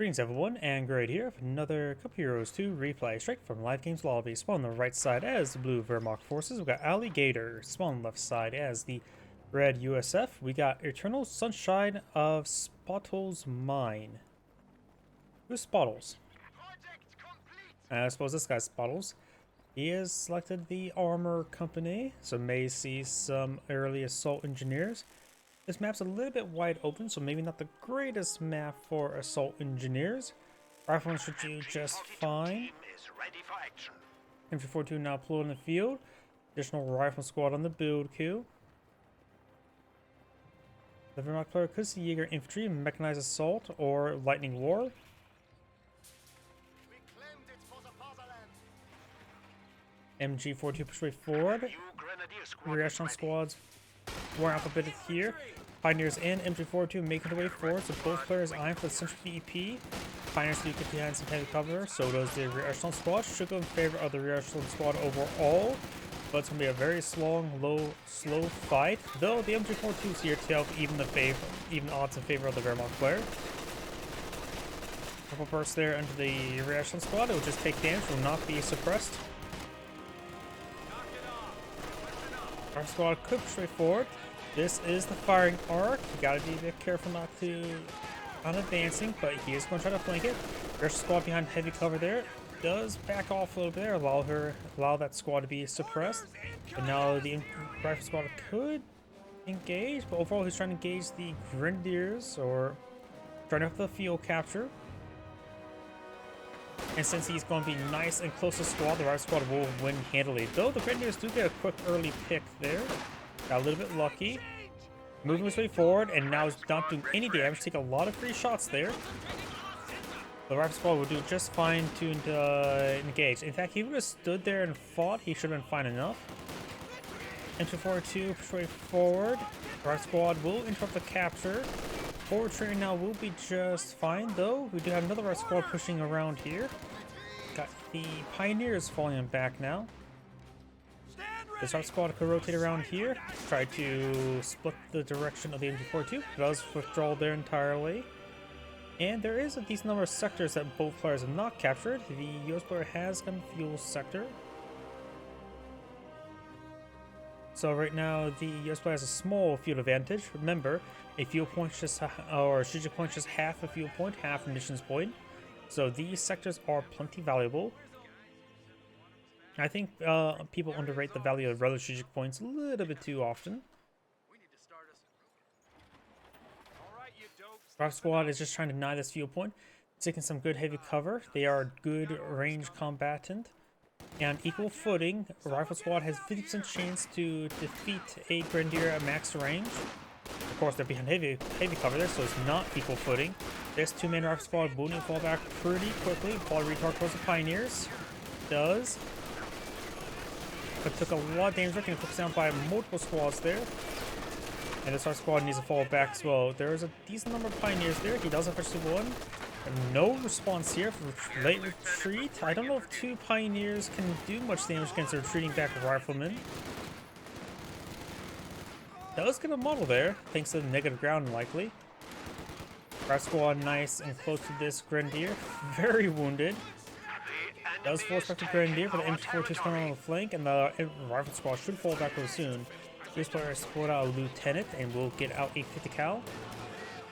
Greetings everyone, and Great here with another Cup Heroes 2 replay straight from Live Games Lobby. Spawn on the right side as the blue Wehrmacht forces. We got Gator. Spawn on the left side as the red USF. We got Eternal Sunshine of Spotles Mine. Who's Spotles? I suppose this guy's Spotles. He has selected the armor company, so may see some early assault engineers. This map's a little bit wide open, so maybe not the greatest map for assault engineers. Riflemen should do just fine. MG42 now deployed in the field. Additional rifle squad on the build queue. The Wehrmacht player could see Jaeger infantry, mechanized assault, or lightning war. MG42 push way forward. Rear echelon squads wearing off a bit here. Pioneers and MG42 making their way forward, so both players eyeing for the central VEP. Pioneers do get behind some heavy cover, so does the rear echelon squad. Should go in favor of the rear echelon squad overall, but it's going to be a very slow fight. Though the MG42 is here to help even the odds in favor of the Wehrmacht player. Couple bursts there into the rear echelon squad. It will just take damage, will not be suppressed. Our squad could push forward. This is the firing arc. You gotta be a bit careful not advancing, but he is going to try to flank it. There's a squad behind heavy cover there. Does back off a little bit there, allow that squad to be suppressed. And now the rifle squad could engage, but overall he's trying to engage the grenadiers or trying to have the field capture. And since he's going to be nice and close to squad, the rifle squad will win handily. Though the grenadiers do get a quick early pick there. Got a little bit lucky. Moving his way forward, and now he's not doing any damage. Take a lot of free shots there. The rifle squad will do just fine to engage. In fact, he would have stood there and fought. He should have been fine enough. MG42 push way forward. The rifle squad will interrupt the capture. Forward train now will be just fine, though. We do have another rifle squad pushing around here. Got the Pioneers falling back now. This rifle squad could rotate around here, try to split the direction of the MG42. It does withdraw there entirely. And there is a decent number of sectors that both players have not captured. The US player has gotten the fuel sector. So right now the US player has a small field advantage. Remember, a fuel point or strategic point is just half a fuel point, half a missions point. So these sectors are plenty valuable. I think people underrate the value of relative strategic points a little bit too often. Rifle squad is just trying to deny this fuel point, taking some good heavy cover. They are a good range combatant. And equal footing, rifle squad has 50% chance to defeat a grenadier at max range. Of course, they're behind heavy cover there, so it's not equal footing. This two-man rifle squad will need to fall back pretty quickly. Ball retard towards the Pioneers. Does. But took a lot of damage, getting focused down by multiple squads there. And this our squad needs to fall back as well. There is a decent number of Pioneers there. He does officially one. No response here for late retreat. I don't know if two Pioneers can do much damage against a retreating back rifleman. Does get a model there, thanks to the negative ground likely. Our squad nice and close to this grenadier. Very wounded. Does force back to grenadier, but the MG42 is coming on the flank, and the rifle squad should fall back real soon. This player has split out a lieutenant and will get out 850 cal.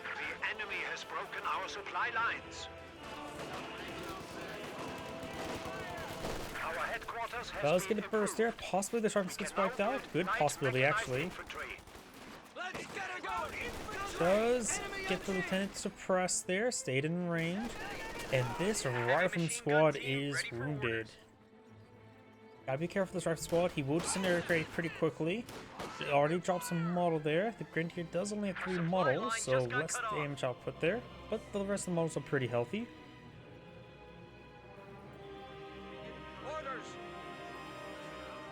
The enemy has broken our supply lines. Our headquarters has Does get a burst there. Possibly the sharpness gets wiped out. Good possibility, actually. Does get the lieutenant suppressed there. Stayed in range. And this rifleman squad is wounded. Gotta be careful with this rifle squad. He will disintegrate pretty quickly. He already dropped some model there. The grenadier does only have 3 models, so less damage output there. But the rest of the models are pretty healthy.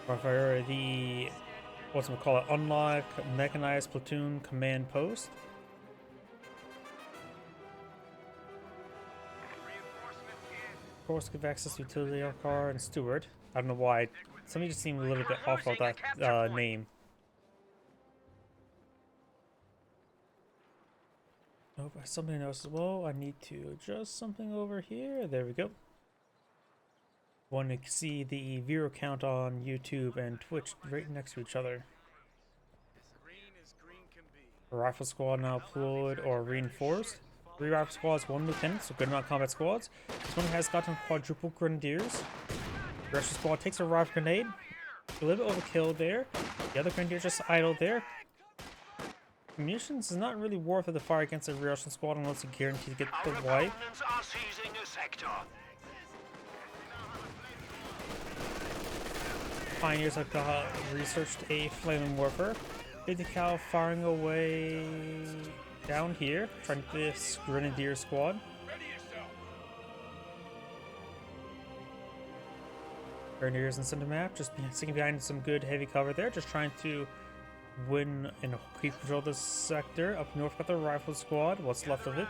For the unlock mechanized platoon command post. Of course, give access to utility car and steward. I don't know why. Something just seemed a little bit off of that name. Nope, something else as well. I need to adjust something over here. There we go. Want to see the viewer count on YouTube and Twitch right next to each other. Rifle squad now deployed or reinforced. 3 rifle squads, 1 lieutenant, so good amount of combat squads. This one has gotten quadruple grenadiers. The Russian squad takes a rifle grenade. A little bit overkill there. The other grenadier just idle there. Munitions is not really worth it to fire against a Russian squad unless you guarantee to get the wipe. Are seizing a sector. Pioneers have researched a flaming warfare. 50 cal firing away down here, trying to get this grenadier squad. Grenadiers in center map, just sitting behind some good heavy cover there, just trying to win and keep control of this sector. Up north got the rifle squad, what's left of it,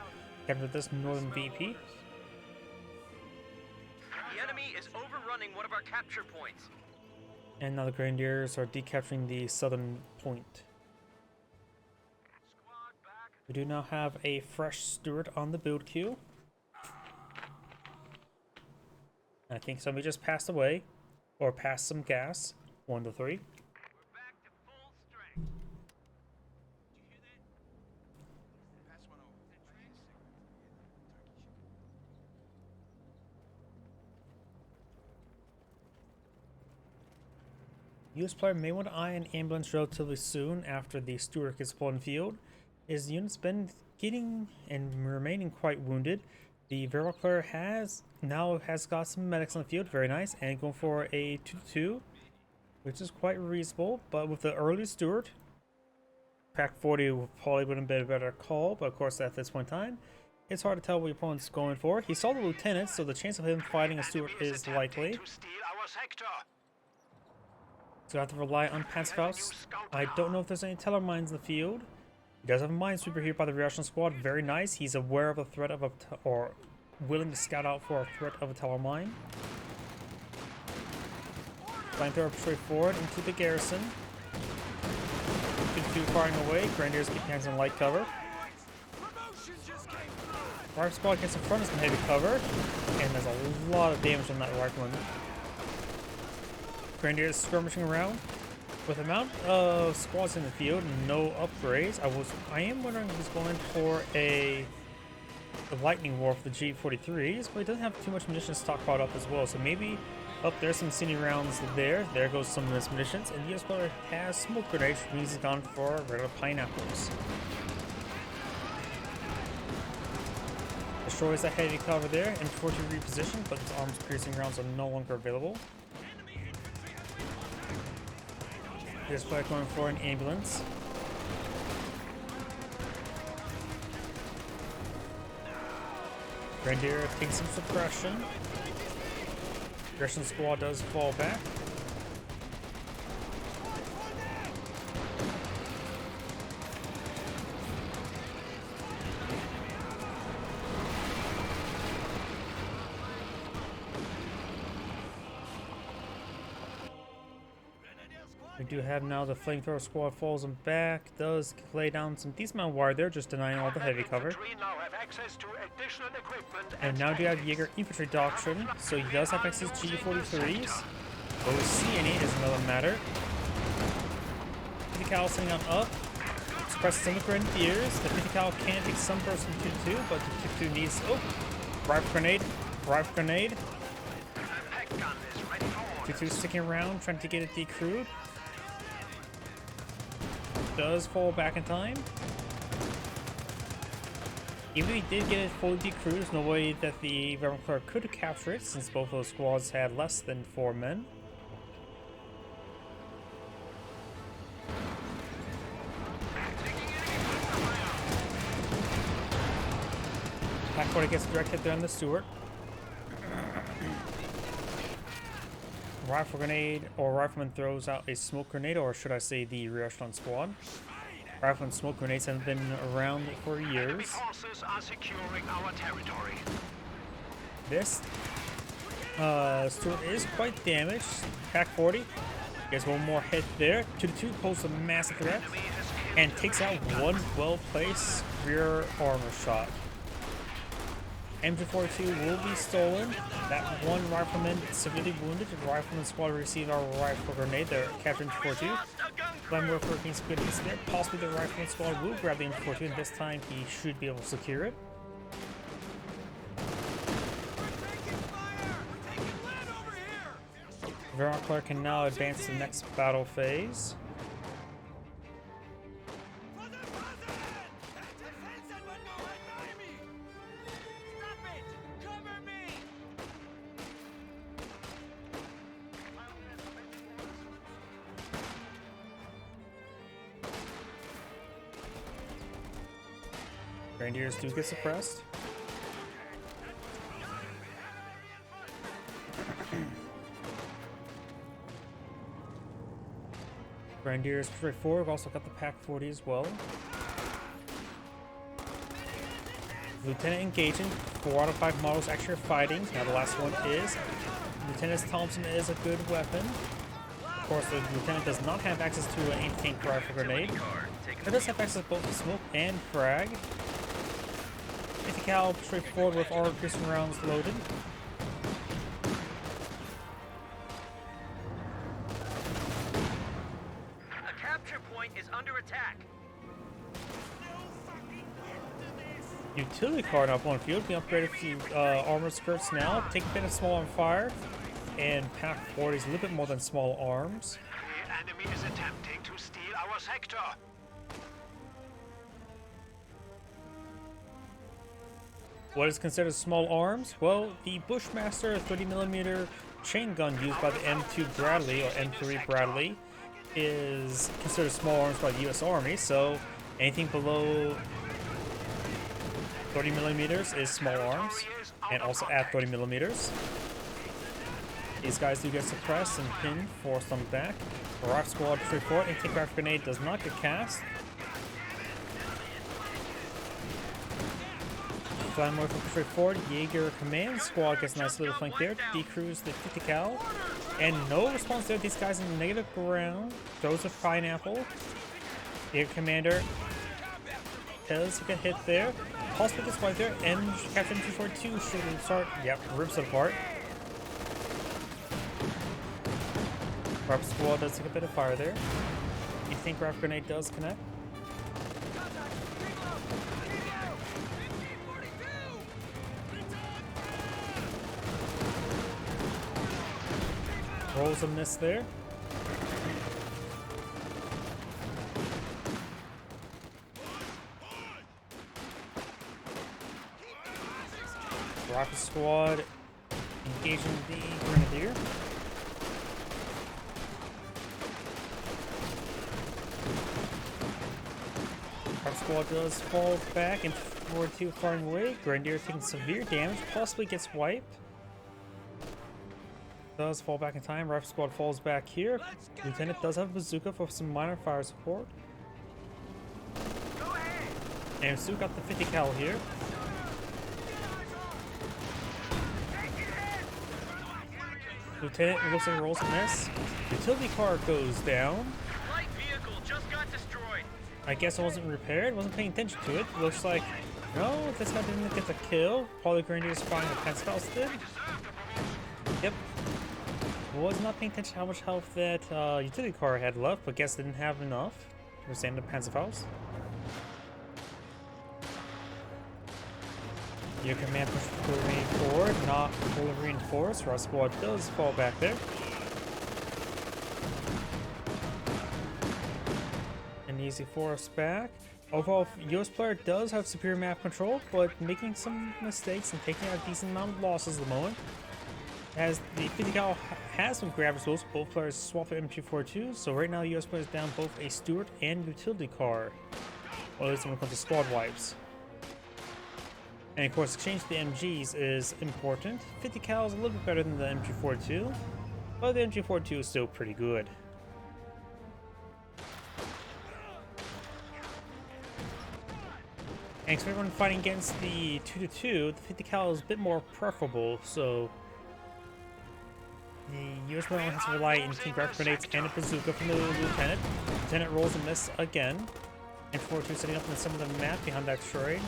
capture this northern VP. The enemy is overrunning one of our capture points. And now the grenadiers are decapturing the southern point. We do now have a fresh steward on the build queue. I think somebody just passed away, or passed some gas. 1 to 3. We're back to full strength. Did you hear that? Pass one over. US player may want to eye an ambulance relatively soon after the steward gets deployed in field. His unit's been getting and remaining quite wounded. The Verloc player has got some medics on the field, very nice, and going for a 2-2, which is quite reasonable. But with the early steward, Pack 40 would probably would have been a better call, but of course at this point in time, it's hard to tell what your opponent's going for. He saw the lieutenant, so the chance of him fighting a steward is likely. To steal our sector. So I have to rely on Panzerfaust. I don't know if there's any teller mines in the field. He does have a minesweeper here by the Russian squad. Very nice. He's aware of a threat of or willing to scout out for a threat of a teller mine. Flamethrower straight forward into the garrison. 2 firing away. Grenadiers keep hands in light cover. Rifle squad gets in front of some heavy cover, and there's a lot of damage on that rifleman. Grenadiers skirmishing around. With the amount of squads in the field and no upgrades, I am wondering if he's going for a lightning war for the G43s, but he doesn't have too much munitions stockpiled up as well. So maybe up there's some cine rounds there. There goes some of his munitions, and the US player has smoke grenades, which means he's gone for regular pineapples. Destroys that heavy cover there, and 40 repositioned, but his arms piercing rounds are no longer available. This player going for an ambulance. Grenadier takes some suppression. Russian squad does fall back. We do have now the flamethrower squad falls him back, does lay down some decent amount of wire there, just denying all the heavy cover. Now have access to additional equipment And now do you have Jaeger infantry doctrine, so he does have access to G43s. Will we see any is another matter. 50 cal sitting on up, suppresses some of the grenadiers. The 50 cal can take some burst from 2-2, but the 2-2 needs rifle grenade. 2-2 sticking around, trying to get it decrewed. Does fall back in time. Even if he did get it fully decrewed, there's no way that the Vermont player could have captured it, since both of those squads had less than 4 men. Pack 40 gets direct hit there on the Stewart. Rifle grenade, or rifleman throws out a smoke grenade, or should I say the re-echelon squad. Rifle and smoke grenades have been around for years. forces are securing our territory. This Stewart is quite damaged. Pack 40 gets one more hit there. 2-2 poses a massive threat and takes out one well-placed rear armor shot. MG42 will be stolen. That one rifleman severely wounded. The rifleman squad received our rifle grenade. They're capturing MG42. Flameware for King's good incident. Possibly the rifleman squad will grab the MG42, and this time he should be able to secure it. Veraclar can now advance to the next battle phase. Grenadiers do get suppressed. Grenadiers straight forward. We've also got the Pack 40 as well. Lieutenant engaging. 4 out of 5 models actually are fighting. Now the last one is. Lieutenant Thompson is a good weapon. Of course, the lieutenant does not have access to an anti-tank rifle grenade. It does have access to both smoke and frag. 50 cal straight forward with armor piercing rounds loaded. A capture point is under attack. Utility car now up on field. We upgraded to armor skirts now. Take a bit of small arm fire. And Pack 40 is a little bit more than small arms. The enemy is attempting to steal our sector. What is considered small arms? Well, the Bushmaster 30mm chain gun used by the M2 Bradley or M3 Bradley is considered small arms by the US Army, so anything below 30mm is small arms, and also at 30mm. These guys do get suppressed and pinned, forced on the back. Rock Squad 3-4, anti-craft grenade does not get cast. Flameware for straight forward. Jaeger Command Squad gets a nice little flank there. Decrews the 50 cal. And no response there. These guys in negative ground. Throws a pineapple. Jaeger Commander does get hit there. Possibly gets wiped there. And Captain 242 should start. Yep, rips it apart. Rock Squad does take a bit of fire there. You think Rapid Grenade does connect? Rolls a miss there. Rocket Squad engaging the Grenadier. Rocket Squad does fall back and forward 2 firing away. Grenadier taking severe damage, possibly gets wiped. Does fall back in time. Rifle Squad falls back here. Lieutenant does have a bazooka for some minor fire support. And still got the 50 cal here. Lieutenant looks like rolls a miss. Utility car goes down. Light vehicle just got destroyed. I guess it wasn't repaired. Wasn't paying attention to it. Looks like no, this guy didn't get the kill. Probably Grenadier's firing the Pensacola did. Yep. Was not paying attention to how much health that utility car had left, but guess didn't have enough to withstand the Panzerfaust. Your command push forward, not fully reinforced. Our squad does fall back there. An easy force back. Overall, US player does have superior map control, but making some mistakes and taking a decent amount of losses at the moment. As the 50 cal has some grab tools, both players swap for MG42, so right now US players down both a Stuart and utility car. Or at least when it comes to squad wipes. And of course, exchange the MGs is important. 50 cal is a little bit better than the MG42, but the MG42 is still pretty good. And for everyone fighting against the 2-2, the 50 cal is a bit more preferable, so the US player only has to rely on graphic grenades and a bazooka from the lieutenant. Lieutenant rolls a miss again. and forward to setting up in some of the map behind that train.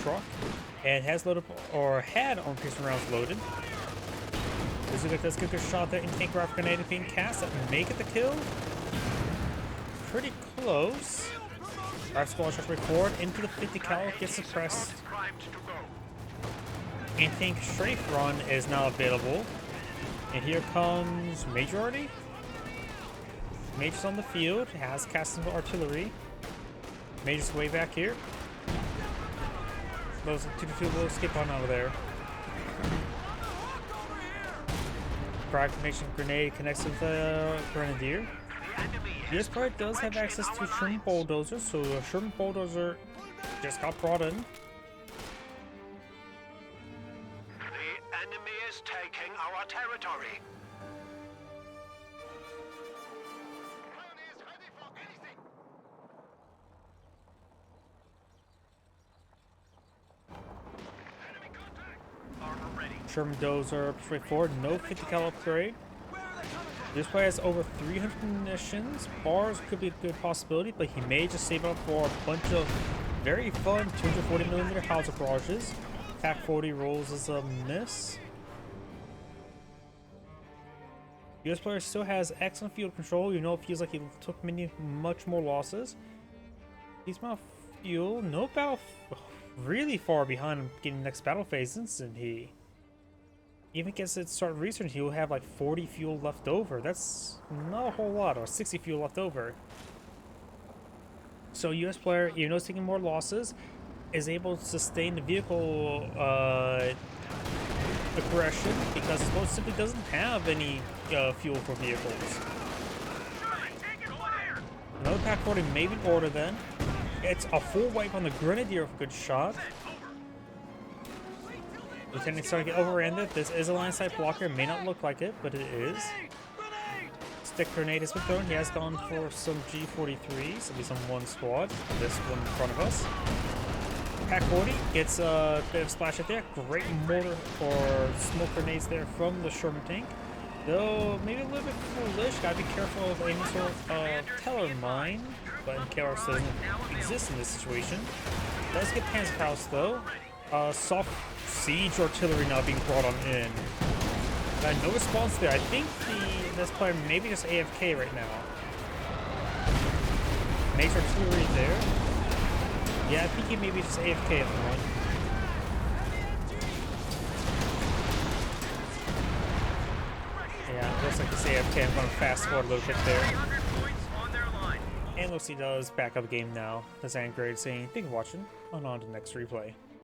Truck. And has loaded or had armor piercing rounds loaded. Bazooka does get a good shot there. Tank rifle grenade being cast that make it the kill. Pretty close. Rifle squad shots forward into the 50 cal, gets suppressed. Primed to go. Anti-tank strafe run is now available. And here comes Majority. Major's on the field, has cast some artillery. Major's way back here. Those 2-2 will skip on out of there. Fragmentation grenade connects with the Grenadier. This part does have access to Sherman Bulldozer, so a Sherman Bulldozer just got brought in. The enemy is taking our territory. Sherman Dozer straight forward, no 50 cal upgrade. This player has over 300 munitions. Bars could be a good possibility, but he may just save up for a bunch of very fun 240mm howitzer barrages. Pack 40 rolls as a miss. US player still has excellent field control. You know, it feels like he took much more losses. He's not fuel. No battle really far behind him getting the next battle phase instant. He even gets it start research, he will have like 40 fuel left over. That's not a whole lot, or 60 fuel left over. So US player, even though he's taking more losses, is able to sustain the vehicle aggression because his boat simply doesn't have any fuel for vehicles. Another pack 40 may be in order then. It's a full wipe on the Grenadier with a good shot. Lieutenant starting to get overranded. This is a line side blocker. It may not look like it, but it is. Stick grenade has been thrown. He has gone for some G43s. It'll be some one squad. This one in front of us. Pack 40 gets a bit of splash at there. Great mortar or smoke grenades there from the Sherman tank. Though maybe a little bit foolish. Gotta be careful of any sort of teller mine. But in chaos doesn't exist in this situation. Does get Panzerfaust though. Soft siege artillery now being brought on in. No response there. I think this player maybe just AFK right now. Major artillery there. Yeah, I think he maybe just AFK at the moment. Yeah, looks like he's AFK. I'm going to fast forward a little bit there. And looks he does back up the game now. The Zan grade saying, thank you for watching. On to the next replay.